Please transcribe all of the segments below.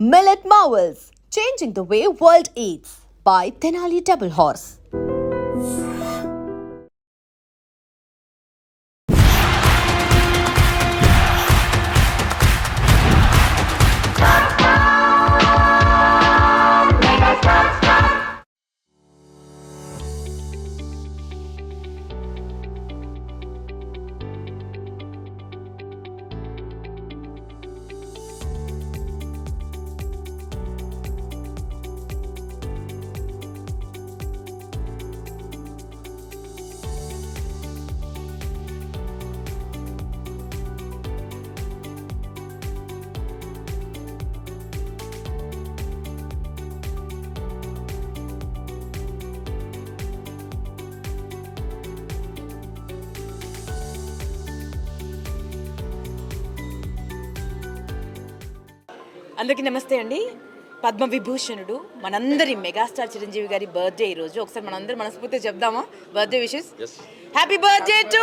Millet Marvels, changing the way world eats by Tenali Double Horse. అందరికీ నమస్తే అండి. పద్మవిభూషణుడు మనందరి మెగాస్టార్ చిరంజీవి గారి బర్త్డే ఈరోజు. ఒకసారి మనందరం మనస్ఫూర్తిగా చెప్దామా birthday wishes? Happy birthday to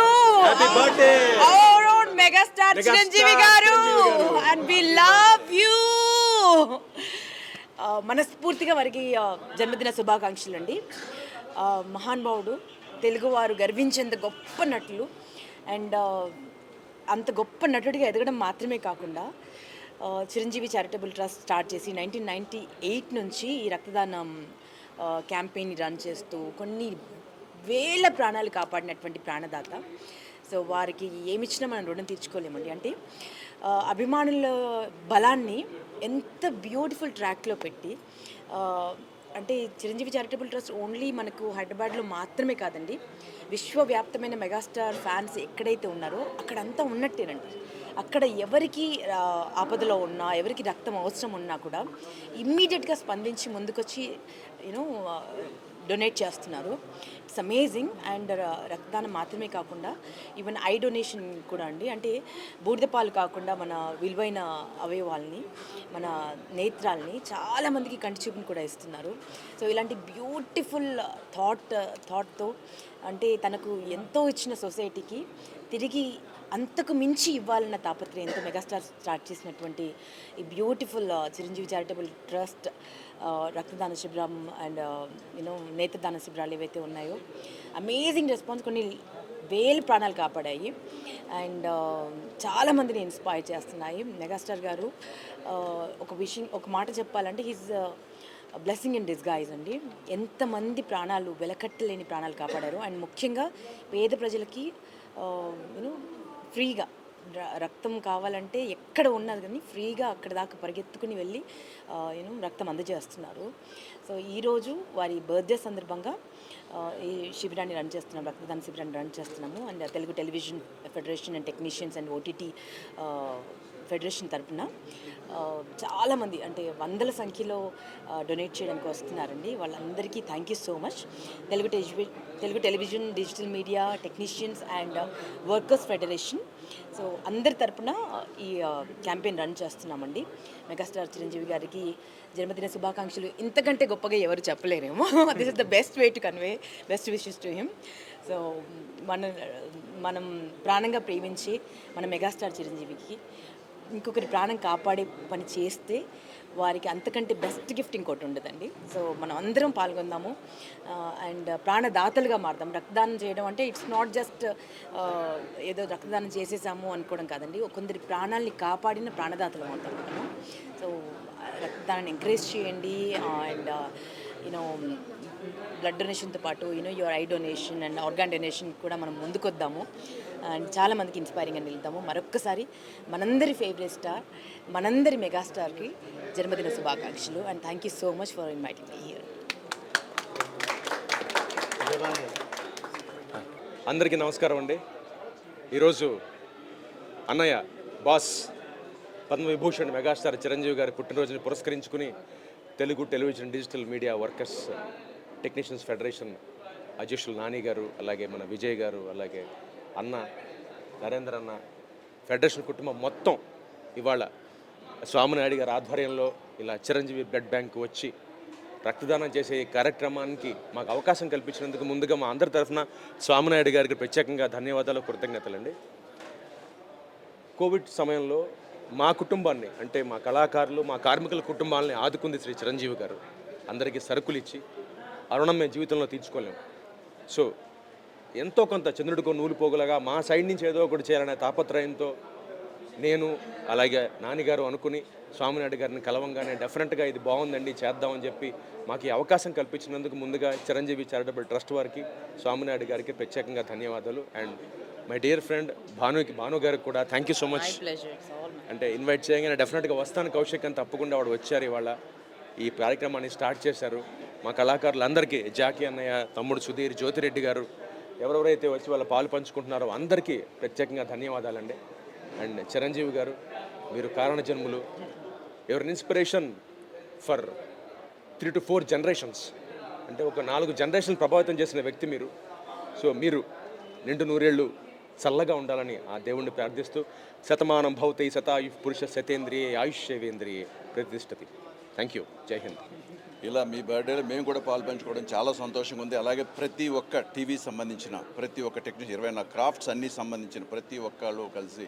our own megastar Chiranjeevi garu and we love you. మనస్ఫూర్తిగా వారికి జన్మదిన శుభాకాంక్షలు అండి. మహానుభావుడు, తెలుగువారు గర్వించేంత గొప్ప నటులు అండ్ అంత గొప్ప నటుడిగా ఎదగడం మాత్రమే కాకుండా చిరంజీవి చారిటబుల్ ట్రస్ట్ స్టార్ట్ చేసి 1998 నుంచి ఈ రక్తదానం క్యాంపెయిన్ రన్ చేస్తూ కొన్ని వేల ప్రాణాలు కాపాడినటువంటి ప్రాణదాత. సో వారికి ఏమిచ్చినా మనం రుణం తీర్చుకోలేమండి. అంటే అభిమానుల బలాన్ని ఎంత బ్యూటిఫుల్ ట్రాక్లో పెట్టి, అంటే చిరంజీవి చారిటబుల్ ట్రస్ట్ ఓన్లీ మనకు హైదరాబాద్లో మాత్రమే కాదండి, విశ్వవ్యాప్తమైన మెగాస్టార్ ఫ్యాన్స్ ఎక్కడైతే ఉన్నారో అక్కడంతా ఉన్నట్టేనండి. అక్కడ ఎవరికి ఆపదలో ఉన్నా, ఎవరికి రక్తం అవసరం ఉన్నా కూడా ఇమ్మీడియట్గా స్పందించి ముందుకొచ్చి డొనేట్ చేస్తున్నారు. It's amazing. అండ్ రక్తదానం మాత్రమే కాకుండా ఈవెన్ ఐ డొనేషన్ కూడా అండి. అంటే బూడిదపాలు కాకుండా మన విలువైన అవయవాల్ని, మన నేత్రాల్ని చాలామందికి కంటి చూపుని కూడా ఇస్తున్నారు. సో ఇలాంటి బ్యూటిఫుల్ థాట్తో, అంటే తనకు ఎంతో ఇచ్చిన సొసైటీకి తిరిగి అంతకు మించి ఇవ్వాలన్న తాపత్రయంతో మెగాస్టార్ స్టార్ట్ చేసినటువంటి ఈ బ్యూటిఫుల్ చిరంజీవి చారిటబుల్ ట్రస్ట్ రక్తదాన శిబిరం అండ్ నేత్రదాన శిబిరాలు ఏవైతే ఉన్నాయో అమేజింగ్ రెస్పాన్స్, కొన్ని వేల ప్రాణాలు కాపాడాయి అండ్ చాలామందిని ఇన్స్పైర్ చేస్తున్నాయి. మెగాస్టార్ గారు ఒక మాట చెప్పాలంటే హీజ్ బ్లెస్సింగ్ ఇన్ డిస్గైజ్ అండి. ఎంతమంది ప్రాణాలు, వెలకట్టలేని ప్రాణాలు కాపాడారు. అండ్ ముఖ్యంగా పేద ప్రజలకి ఫ్రీగా రక్తం కావాలంటే ఎక్కడ ఉన్నది కానీ ఫ్రీగా అక్కడ దాకా పరిగెత్తుకుని వెళ్ళి రక్తం అందజేస్తున్నారు. సో ఈరోజు వారి బర్త్డే సందర్భంగా ఈ శిబిరాన్ని రన్ చేస్తున్నాం, రక్తదాన శిబిరాన్ని రన్ చేస్తున్నాము. And Telugu television federation and technicians and OTT federation తరఫున చాలామంది, అంటే వందల సంఖ్యలో డొనేట్ చేయడానికి వస్తున్నారండి. వాళ్ళందరికీ thank you so much. Telugu television, digital media technicians and workers federation, so అందరి తరపున ఈ క్యాంపెయిన్ రన్ చేస్తున్నామండి. మెగాస్టార్ చిరంజీవి గారికి జన్మదిన శుభాకాంక్షలు ఇంతకంటే గొప్పగా ఎవరు చెప్పలేరేమో. This is the best way to convey best wishes to him. So మనం ప్రాణంగా ప్రేమించి మన మెగాస్టార్ చిరంజీవికి ఇంకొకరి ప్రాణం కాపాడే పని చేస్తే వారికి అంతకంటే బెస్ట్ గిఫ్ట్ ఇంకోటి ఉండదండి. సో మనం అందరం పాల్గొందాము అండ్ ప్రాణదాతలుగా మారుదాం. రక్తదానం చేయడం అంటే ఇట్స్ నాట్ జస్ట్ ఏదో రక్తదానం చేసేసాము అనుకోవడం కాదండి, కొందరి ప్రాణాలని కాపాడిన ప్రాణదాతలు అవుతాం మనము. సో రక్తదానాన్ని ఎంకరేజ్ చేయండి అండ్ బ్లడ్ డొనేషన్తో పాటు your eye donation and organ donation కూడా మనం ముందుకొద్దాము అండ్ చాలామందికి ఇన్స్పైరింగ్గా నిలుద్దాము. మరొక్కసారి మనందరి ఫేవరెట్ స్టార్, మనందరి మెగాస్టార్కి జన్మదిన శుభాకాంక్షలు and thank you so much for inviting me here. అందరికీ నమస్కారం అండి. ఈరోజు అన్నయ్య బాస్ పద్మవిభూషణ్ మెగాస్టార్ చిరంజీవి గారి పుట్టినరోజుని పురస్కరించుకుని Telugu television, digital media workers technicians federation అధ్యక్షులు నాని గారు, అలాగే మన విజయ్ గారు, అలాగే అన్న నరేంద్ర అన్న, ఫెడరేషన్ కుటుంబం మొత్తం ఇవాళ స్వామినాయుడు గారి ఆధ్వర్యంలో ఇలా చిరంజీవి బ్లడ్ బ్యాంక్ వచ్చి రక్తదానం చేసే ఈ కార్యక్రమానికి మాకు అవకాశం కల్పించినందుకు ముందుగా మా అందరి తరఫున స్వామినాయుడు గారికి ప్రత్యేకంగా ధన్యవాదాలు, కృతజ్ఞతలండి. కోవిడ్ సమయంలో మా కుటుంబాన్ని అంటే మా కళాకారులు మా కార్మికుల కుటుంబాలని ఆదుకుంది శ్రీ చిరంజీవి గారు. అందరికీ సరుకులు ఇచ్చి ఆ రుణం మేము జీవితంలో తీర్చుకోలేము. సో ఎంతో కొంత చంద్రుడికో నూలు పోగులగా మా సైడ్ నుంచి ఏదో ఒకటి చేయాలనే తాపత్రయంతో నేను అలాగే నాన్నగారు అనుకుని స్వామినాయుడు గారిని కలవంగానే డెఫినెట్గా ఇది బాగుందండి చేద్దామని చెప్పి మాకు ఈ అవకాశం కల్పించినందుకు ముందుగా చిరంజీవి చారిటబుల్ ట్రస్ట్ వారికి స్వామినాయుడు గారికి ప్రత్యేకంగా ధన్యవాదాలు. And my dear friend Bhanu గారికి కూడా థ్యాంక్ యూ సో మచ్. అంటే ఇన్వైట్ చేయగానే డెఫినెట్గా వస్తాను కౌశిక్ అని తప్పకుండా వాడు వచ్చారు. ఇవాళ ఈ కార్యక్రమాన్ని స్టార్ట్ చేశారు. మా కళాకారులందరికీ జాకీ అన్నయ్య, తమ్ముడు సుధీర్, జ్యోతిరెడ్డి గారు ఎవరెవరైతే వచ్చి వాళ్ళ పాలు పంచుకుంటున్నారో అందరికీ ప్రత్యేకంగా ధన్యవాదాలండి. అండ్ చిరంజీవి గారు మీరు కారణ జన్ములు, your inspiration for 3 to 4 generations, అంటే ఒక 4 జనరేషన్ ప్రభావితం చేసిన వ్యక్తి మీరు. సో మీరు నిండు నూరేళ్ళు చల్లగా ఉండాలని ఆ దేవుణ్ణి ప్రార్థిస్తూ శతమానం భవతై శతాయు పురుష శతేంద్రియే ఆయుష్యేంద్రియే ప్రతిష్టతి. Thank you. జై హింద్. ఇలా మీ బర్త్డేలో మేము కూడా పాలు పంచుకోవడం చాలా సంతోషంగా ఉంది. అలాగే ప్రతి ఒక్క టీవీ సంబంధించిన ప్రతి ఒక్క టెక్నీషియన్ 20 క్రాఫ్ట్స్ అన్నీ సంబంధించిన ప్రతి ఒక్కళ్ళు కలిసి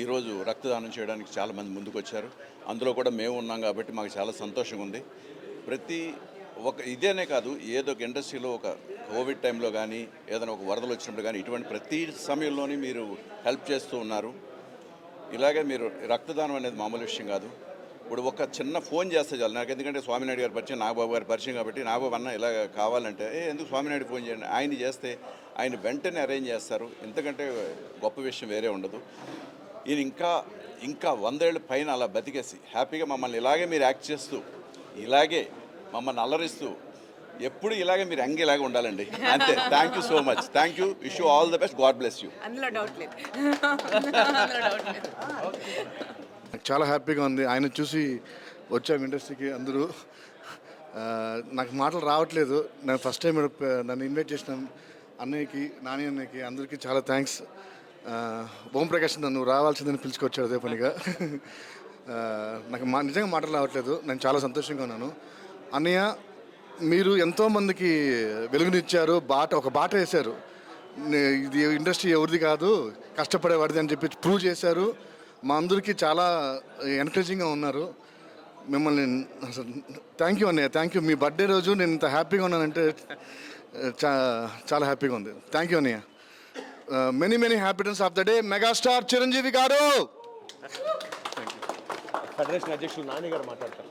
ఈరోజు రక్తదానం చేయడానికి చాలామంది ముందుకు వచ్చారు. అందులో కూడా మేము ఉన్నాం కాబట్టి మాకు చాలా సంతోషంగా ఉంది. ప్రతి ఒక ఇదేనే కాదు, ఏదో ఒక ఇండస్ట్రీలో ఒక కోవిడ్ టైంలో కానీ ఏదైనా ఒక వరదలు వచ్చినప్పుడు కానీ ఇటువంటి ప్రతి సమయంలోని మీరు హెల్ప్ చేస్తూ ఉన్నారు. ఇలాగే మీరు రక్తదానం అనేది మామూలు విషయం కాదు. ఇప్పుడు ఒక చిన్న ఫోన్ చేస్తే చాలు నాకు, ఎందుకంటే స్వామినాయుడు గారి పరిచయం, నాగబాబు గారి పరిచయం కాబట్టి నాగబాబు అన్న ఇలా కావాలంటే ఎందుకు స్వామినాయుడు ఫోన్ చేయండి, ఆయన చేస్తే ఆయన వెంటనే అరేంజ్ చేస్తారు. ఇంతకంటే గొప్ప విషయం వేరే ఉండదు. ఈయన ఇంకా 100 ఏళ్ళ పైన అలా బతికేసి హ్యాపీగా మమ్మల్ని ఇలాగే మీరు యాక్ట్ చేస్తూ ఇలాగే మమ్మల్ని అల్లరిస్తూ ఎప్పుడు ఇలాగే మీరు ఇలాగే ఉండాలండి. అంతే. Thank you so much. Thank you. Wish you all the best. God bless you. అందులో డౌట్ లేదు. చాలా హ్యాపీగా ఉంది. ఆయన చూసి వచ్చాము ఇండస్ట్రీకి అందరూ. నాకు మాటలు రావట్లేదు. నేను ఫస్ట్ టైం నన్ను ఇన్వైట్ చేసిన అన్నయ్యకి, నాని అన్నయ్యకి అందరికీ చాలా థ్యాంక్స్. ఓంప్రకాష్ నన్ను రావాల్సిందని పిలుచుకొచ్చాడు అదే పనిగా. నాకు నిజంగా మాటలు రావట్లేదు. నేను చాలా సంతోషంగా ఉన్నాను. అన్నయ్య, మీరు ఎంతోమందికి వెలుగునిచ్చారు, ఒక బాట వేశారు. ఇది ఇండస్ట్రీ ఎవరిది కాదు, కష్టపడేవాడిది అని చెప్పి ప్రూవ్ చేశారు. మా అందరికీ చాలా ఎంకరేజింగ్గా ఉన్నారు. మిమ్మల్ని అసలు థ్యాంక్ యూ అన్నయ్య. Thank you. మీ బర్త్డే రోజు నేను ఇంత హ్యాపీగా ఉన్నానంటే చాలా హ్యాపీగా ఉంది. థ్యాంక్ యూ అన్నయ్య. Many happiness of the day megastar Chiranjeevi గారు. ఫెడరేషన్ అధ్యక్షులు నాని గారు మాట్లాడతారు.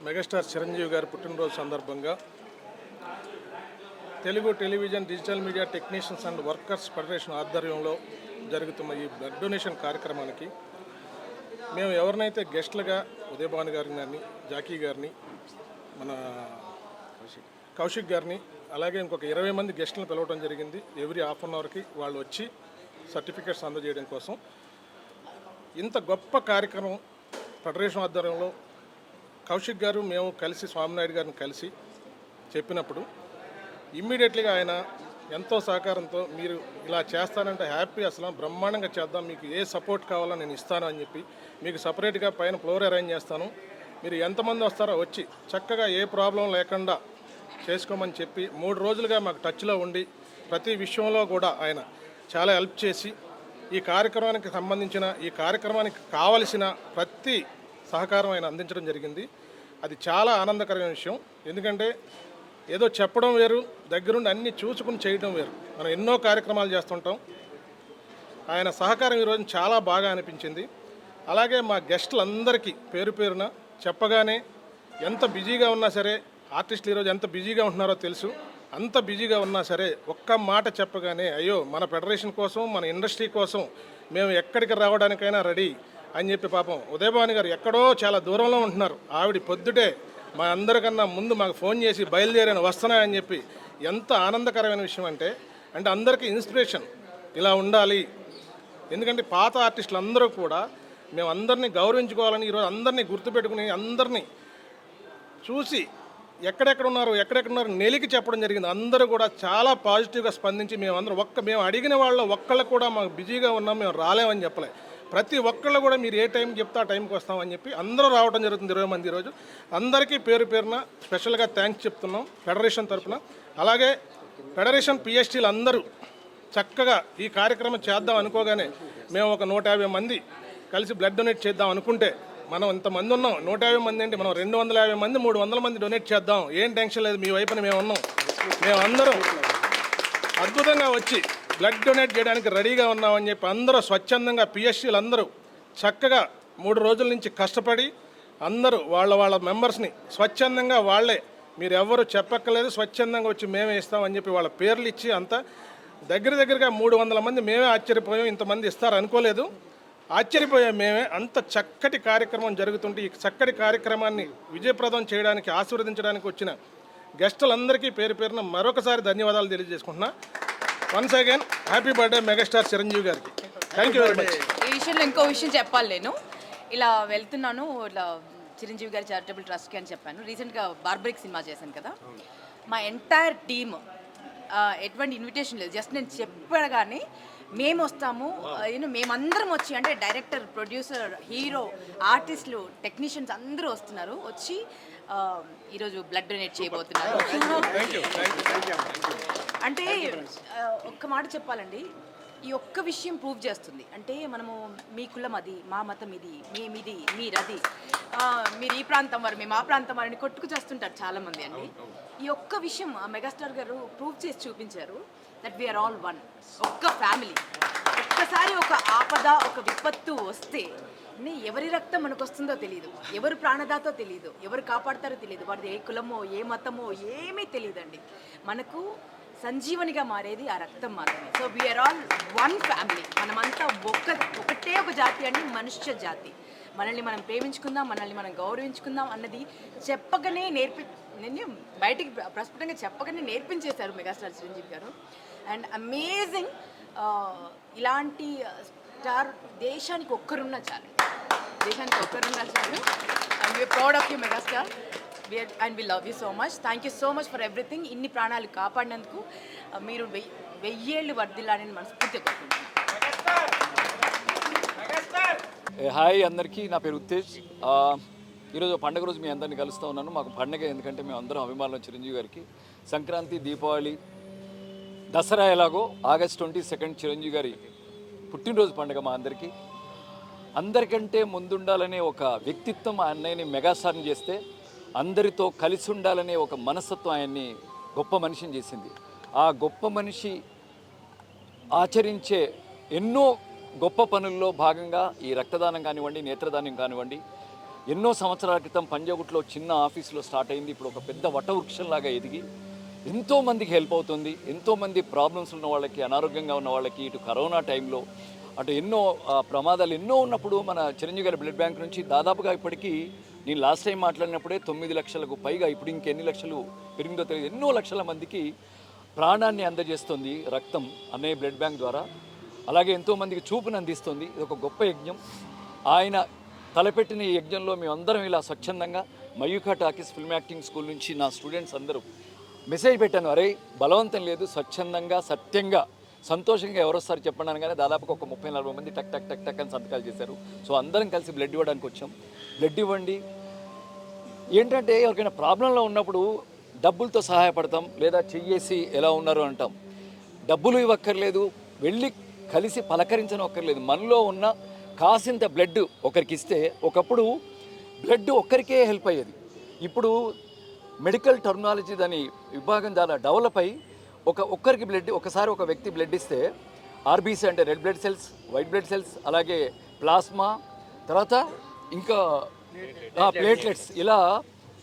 మెగాస్టార్ చిరంజీవి గారి పుట్టినరోజు సందర్భంగా Telugu television digital media technicians and workers federation ఆధ్వర్యంలో జరుగుతున్న ఈ బ్లడ్ డొనేషన్ కార్యక్రమానికి మేము ఎవరినైతే గెస్ట్లుగా ఉదయభాను గారిని కానీ, జాకీ గారిని, మన కౌశిక్ గారిని, అలాగే ఇంకొక 20 మంది గెస్టులను పిలవడం జరిగింది. ఎవ్రీ హాఫ్ అన్ అవర్కి వాళ్ళు వచ్చి సర్టిఫికేట్స్ అందజేయడం కోసం. ఇంత గొప్ప కార్యక్రమం ఫెడరేషన్ ఆధ్వర్యంలో కౌశిక్ గారు మేము కలిసి స్వామినాయుడు గారిని కలిసి చెప్పినప్పుడు ఇమ్మీడియట్లీగా ఆయన ఎంతో సహకారంతో మీరు ఇలా చేస్తానంటే హ్యాపీ, అసలు బ్రహ్మాండంగా చేద్దాం, మీకు ఏ సపోర్ట్ కావాలో నేను ఇస్తాను అని చెప్పి మీకు సపరేట్గా పైన ఫ్లోర్ అరేంజ్ చేస్తాను, మీరు ఎంతమంది వస్తారో వచ్చి చక్కగా ఏ ప్రాబ్లం లేకుండా చేసుకోమని చెప్పి 3 రోజులుగా మాకు టచ్లో ఉండి ప్రతి విషయంలో కూడా ఆయన చాలా హెల్ప్ చేసి ఈ కార్యక్రమానికి సంబంధించిన ఈ కార్యక్రమానికి కావలసిన ప్రతి సహకారం ఆయన అందించడం జరిగింది. అది చాలా ఆనందకరమైన విషయం. ఎందుకంటే ఏదో చెప్పడం వేరు, దగ్గరుండి అన్నీ చూసుకుని చేయడం వేరు. మనం ఎన్నో కార్యక్రమాలు చేస్తుంటాం. ఆయన సహకారం ఈరోజు చాలా బాగా అనిపించింది. అలాగే మా గెస్టులందరికీ పేరు పేరున చెప్పగానే ఎంత బిజీగా ఉన్నా సరే, ఆర్టిస్టులు ఈరోజు ఎంత బిజీగా ఉంటున్నారో తెలుసు, అంత బిజీగా ఉన్నా సరే ఒక్క మాట చెప్పగానే అయ్యో మన ఫెడరేషన్ కోసం, మన ఇండస్ట్రీ కోసం మేము ఎక్కడికి రావడానికైనా రెడీ అని చెప్పి పాపం ఉదయభాను గారు ఎక్కడో చాలా దూరంలో ఉంటున్నారు. ఆవిడ పొద్దుటే మా అందరికన్నా ముందు మాకు ఫోన్ చేసి బయలుదేరాను వస్తున్నాయని చెప్పి ఎంత ఆనందకరమైన విషయం అంటే అందరికీ ఇన్స్పిరేషన్ ఇలా ఉండాలి. ఎందుకంటే పాత ఆర్టిస్టులు అందరూ కూడా మేము అందరినీ గౌరవించుకోవాలని ఈరోజు అందరినీ గుర్తుపెట్టుకుని అందరినీ చూసి ఎక్కడెక్కడ ఉన్నారు నెలికి చెప్పడం జరిగింది. అందరూ కూడా చాలా పాజిటివ్గా స్పందించి మేము అడిగిన వాళ్ళు ఒక్కళ్ళు కూడా మాకు బిజీగా ఉన్నాం, మేము రాలేమని చెప్పలే. ప్రతి ఒక్కళ్ళు కూడా మీరు ఏ టైంకి చెప్తే ఆ టైంకి వస్తామని చెప్పి అందరూ రావడం జరుగుతుంది. 20 మంది ఈరోజు. అందరికీ పేరు పేరున స్పెషల్గా థ్యాంక్స్ చెప్తున్నాం ఫెడరేషన్ తరఫున. అలాగే ఫెడరేషన్ పిఎస్టీలు అందరూ చక్కగా ఈ కార్యక్రమం చేద్దాం అనుకోగానే మేము ఒక 150 మంది కలిసి బ్లడ్ డొనేట్ చేద్దాం అనుకుంటే మనం ఇంతమంది ఉన్నాం, 150 మంది ఏంటి, మనం 250 మంది 300 మంది డొనేట్ చేద్దాం, ఏం టెన్షన్ లేదు, మీ వైపున మేము ఉన్నాం, మేమందరం అద్భుతంగా వచ్చి బ్లడ్ డొనేట్ చేయడానికి రెడీగా ఉన్నామని చెప్పి అందరూ స్వచ్ఛందంగా పిఎస్సీలు అందరూ చక్కగా 3 రోజుల నుంచి కష్టపడి అందరూ వాళ్ళ మెంబర్స్ని స్వచ్ఛందంగా వాళ్ళే, మీరు ఎవరు చెప్పక్కర్లేదు, స్వచ్ఛందంగా వచ్చి మేమే ఇస్తామని చెప్పి వాళ్ళ పేర్లు ఇచ్చి అంతా దగ్గరగా 300 మంది మేమే ఆశ్చర్యపోయాం, ఇంతమంది ఇస్తారు అనుకోలేదు, ఆశ్చర్యపోయాం మేమే. అంత చక్కటి కార్యక్రమం జరుగుతుంటే ఈ చక్కటి కార్యక్రమాన్ని విజయప్రదం చేయడానికి ఆశీర్వదించడానికి వచ్చిన గెస్టులందరికీ పేరున మరొకసారి ధన్యవాదాలు తెలియజేసుకుంటున్నా. Once again happy birthday megastar Chiranjeevi గారికి. Thank you very much. ఈ విషయంలో ఇంకో విషయం చెప్పాలి, నేను ఇలా వెళ్తున్నాను ఇలా చిరంజీవి గారి చారిటబుల్ ట్రస్ట్కి అని చెప్పాను. రీసెంట్గా బార్బరిక్ సినిమా చేశాను కదా, మా ఎంటైర్ టీమ్ ఎటువంటి ఇన్విటేషన్ లేదు, జస్ట్ నేను చెప్పగానే మేము వస్తాము, మేమందరం వచ్చి, అంటే డైరెక్టర్, ప్రొడ్యూసర్, హీరో, ఆర్టిస్టులు, టెక్నీషియన్స్ అందరూ వస్తున్నారు, వచ్చి ఈరోజు బ్లడ్ డొనేట్ చేయబోతున్నారు. అంటే ఒక్క మాట చెప్పాలండి, ఈ ఒక్క విషయం ప్రూవ్ చేస్తుంది. అంటే మనము మీ కులం అది, మా మతం ఇది, మేమిది, మీరది, మీరు ఈ ప్రాంతం వారు, మేము ఆ ప్రాంతం వారిని కొట్టుకు చేస్తుంటారు చాలామంది అండి. ఈ ఒక్క విషయం మెగాస్టార్ గారు ప్రూవ్ చేసి చూపించారు, దట్ వీఆర్ ఆల్ వన్, ఒక్క ఫ్యామిలీ. ఒక్కసారి ఒక ఆపద, ఒక విపత్తు వస్తే ఎవరి రక్తం మనకు వస్తుందో తెలియదు, ఎవరు ప్రాణదాతో తెలియదు, ఎవరు కాపాడతారో తెలియదు, వారిది ఏ కులమో ఏ మతమో ఏమీ తెలియదండి. మనకు సంజీవనిగా మారేది ఆ రక్తం మాత్రమే. So we are all one family, మనమంతా ఒకటే ఒక జాతి అండి, మనుష్య జాతి. మనల్ని మనం ప్రేమించుకుందాం, మనల్ని మనం గౌరవించుకుందాం అన్నది చెప్పగానే బయటికి ప్రస్ఫుటంగా చెప్పగానే నేర్పించేశారు megastar Chiranjeevi garu. And amazing, ఇలాంటి స్టార్ దేశానికి ఒక్కరున్నా చాలు, దేశానికి ఒక్కరున్నా చాలు. And we are proud of you megastar, and we love you so much. Thank you so much for everything. ఇన్ని ప్రాణాలు కాపాడినందుకు మీరు 1000 ఏళ్ళు వర్ధిల్లాలని మనస్ఫూర్తిగా కోరుకుంటున్నాను. హాయ్ అందరికీ, నా పేరు ఉత్తేజ్. ఈరోజు పండుగ రోజు మీ అందరినీ కలుస్తూ ఉన్నాను. మాకు పండుగ ఎందుకంటే మేము అందరం అభిమానులు చిరంజీవి గారికి. సంక్రాంతి, దీపావళి, దసరా ఎలాగో ఆగస్ట్ 22 చిరంజీవి గారి పుట్టినరోజు పండుగ మా అందరికీ. అందరికంటే ముందుండాలనే ఒక వ్యక్తిత్వం ఆ అన్నయ్యని మెగాస్టార్ని చేస్తే, అందరితో కలిసి ఉండాలనే ఒక మనస్తత్వం ఆయన్ని గొప్ప మనిషిని చేసింది. ఆ గొప్ప మనిషి ఆచరించే ఎన్నో గొప్ప పనుల్లో భాగంగా ఈ రక్తదానం కానివ్వండి, నేత్రదానం కానివ్వండి, ఎన్నో సంవత్సరాల క్రితం పంజాగుట్లో చిన్న ఆఫీసులో స్టార్ట్ అయింది. ఇప్పుడు ఒక పెద్ద వటవృక్షంలాగా ఎదిగి ఎంతోమందికి హెల్ప్ అవుతుంది. ఎంతోమంది ప్రాబ్లమ్స్ ఉన్న వాళ్ళకి, అనారోగ్యంగా ఉన్న వాళ్ళకి, ఇటు కరోనా టైంలో అటు ఎన్నో ప్రమాదాలు ఎన్నో ఉన్నప్పుడు మన చిరంజీవి గారి బ్లడ్ బ్యాంక్ నుంచి దాదాపుగా ఇప్పటికీ నేను లాస్ట్ టైం మాట్లాడినప్పుడే 9 లక్షలకు పైగా, ఇప్పుడు ఇంకెన్ని లక్షలు పెరిగిందో తెలియదు, ఎన్నో లక్షల మందికి ప్రాణాన్ని అందజేస్తుంది రక్తం అన్నయ్య బ్లడ్ బ్యాంక్ ద్వారా. అలాగే ఎంతోమందికి చూపును అందిస్తుంది. ఇది ఒక గొప్ప యజ్ఞం. ఆయన తలపెట్టిన ఈ యజ్ఞంలో మేమందరం ఇలా స్వచ్ఛందంగా Mayukha talkies film acting school నుంచి నా స్టూడెంట్స్ అందరూ మెసేజ్ పెట్టాను, అరే బలవంతం లేదు, స్వచ్ఛందంగా, సత్యంగా, సంతోషంగా ఎవరు వస్తారు చెప్పండి అనగానే దాదాపుగా ఒక 30-40 మంది టక్ టక్ టక్ టక్ అని సంతకాలు చేశారు. సో అందరం కలిసి బ్లడ్ ఇవ్వడానికి వచ్చాం. బ్లడ్ ఇవ్వండి. ఏంటంటే ఎవరికైనా ప్రాబ్లంలో ఉన్నప్పుడు డబ్బులతో సహాయపడతాం, లేదా చెయ్యేసి ఎలా ఉన్నారు అంటాం. డబ్బులు ఇవ్వక్కర్లేదు, వెళ్ళి కలిసి పలకరించనక్కర్లేదు. మనలో ఉన్న కాసింత బ్లడ్ ఒకరికి ఇస్తే, ఒకప్పుడు బ్లడ్ ఒక్కరికే హెల్ప్ అయ్యేది. ఇప్పుడు మెడికల్ టెర్మినాలజీ దాని విభాగం చాలా డెవలప్ అయ్యి ఒక్కరికి బ్లడ్, ఒకసారి ఒక వ్యక్తి బ్లడ్ ఇస్తే ఆర్బీసీ అంటే red blood cells, white blood cells, అలాగే ప్లాస్మా, తర్వాత ఇంకా ప్లేట్లెట్స్, ఇలా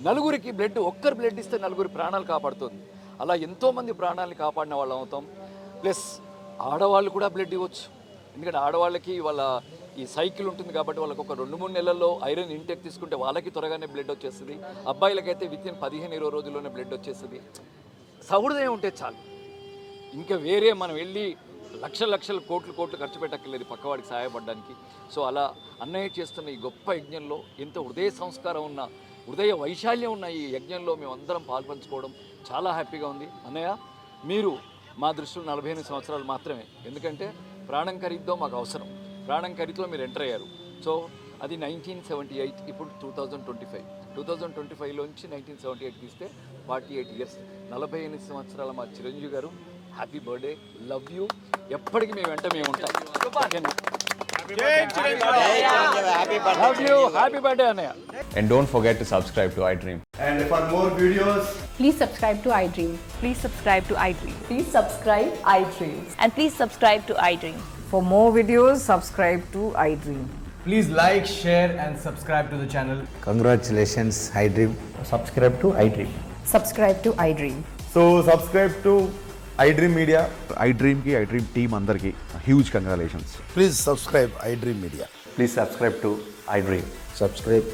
నలుగురికి బ్లడ్, ఒక్కరు బ్లడ్ ఇస్తే నలుగురి ప్రాణాలు కాపాడుతుంది. అలా ఎంతోమంది ప్రాణాలని కాపాడిన వాళ్ళం అవుతాం. ప్లస్ ఆడవాళ్ళు కూడా బ్లడ్ ఇవ్వచ్చు. ఎందుకంటే ఆడవాళ్ళకి వాళ్ళ ఈ సైకిల్ ఉంటుంది కాబట్టి వాళ్ళకి ఒక 2-3 నెలల్లో ఐరన్ ఇంటేక్ తీసుకుంటే వాళ్ళకి త్వరగానే బ్లడ్ వచ్చేస్తుంది. అబ్బాయిలకైతే వితిన్ 15-20 రోజుల్లోనే బ్లడ్ వచ్చేస్తుంది. సహృదయం ఉంటే చాలు, ఇంకా వేరే మనం వెళ్ళి లక్షలు కోట్లు ఖర్చు పెట్టక్కర్లేదు పక్కవాడికి సహాయపడడానికి. సో అలా అన్నయ్య చేస్తున్న ఈ గొప్ప యజ్ఞంలో ఎంతో హృదయ సంస్కారం ఉన్న, హృదయ వైశాల్యం ఉన్న ఈ యజ్ఞంలో మేము అందరం పాల్పంచుకోవడం చాలా హ్యాపీగా ఉంది. అన్నయ్య, మీరు మా దృష్టిలో 48 సంవత్సరాలు మాత్రమే. ఎందుకంటే ప్రాణం ఖరీదుతో మాకు అవసరం, ప్రాణం ఖరీదులో మీరు ఎంటర్ అయ్యారు. సో అది 1978, ఇప్పుడు 2025లోంచి 1978 తీస్తే 48 ఇయర్స్, 48 సంవత్సరాల మా చిరంజీవి గారు. Happy birthday, love you. ఎప్పటికీ మేము వెంట మేము ఉంటాం. హ్యాపీ బర్త్డే అన్నయ్య. And don't forget to subscribe to iDream. And for more videos, Please subscribe to iDream. Please subscribe to iDream. Please subscribe iDream. And please subscribe to iDream. For more videos, subscribe to iDream. please like, share, and subscribe to the channel. Congratulations, iDream. Subscribe to iDream. Subscribe to iDream. So subscribe to iDream Media. iDream ki iDream team andarki huge congratulations. Please subscribe iDream Media. Please subscribe to iDream. Subscribe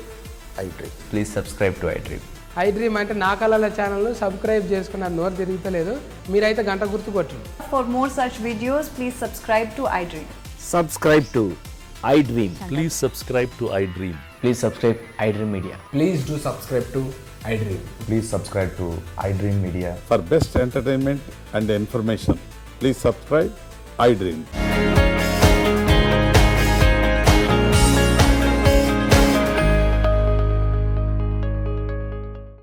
iDream. Please subscribe to iDream. iDream అంటే నా కళల ఛానల్ను subscribe చేసుకున్న నోరు తిరుగుతలేదు, మీరైతే గంట గుర్తు కొట్టండి. For more such videos, please subscribe to iDream. Subscribe to iDream. Please subscribe to iDream. Please subscribe iDream Media. Please do subscribe to iDream. Please subscribe to iDream Media. For best entertainment and information, please subscribe iDream.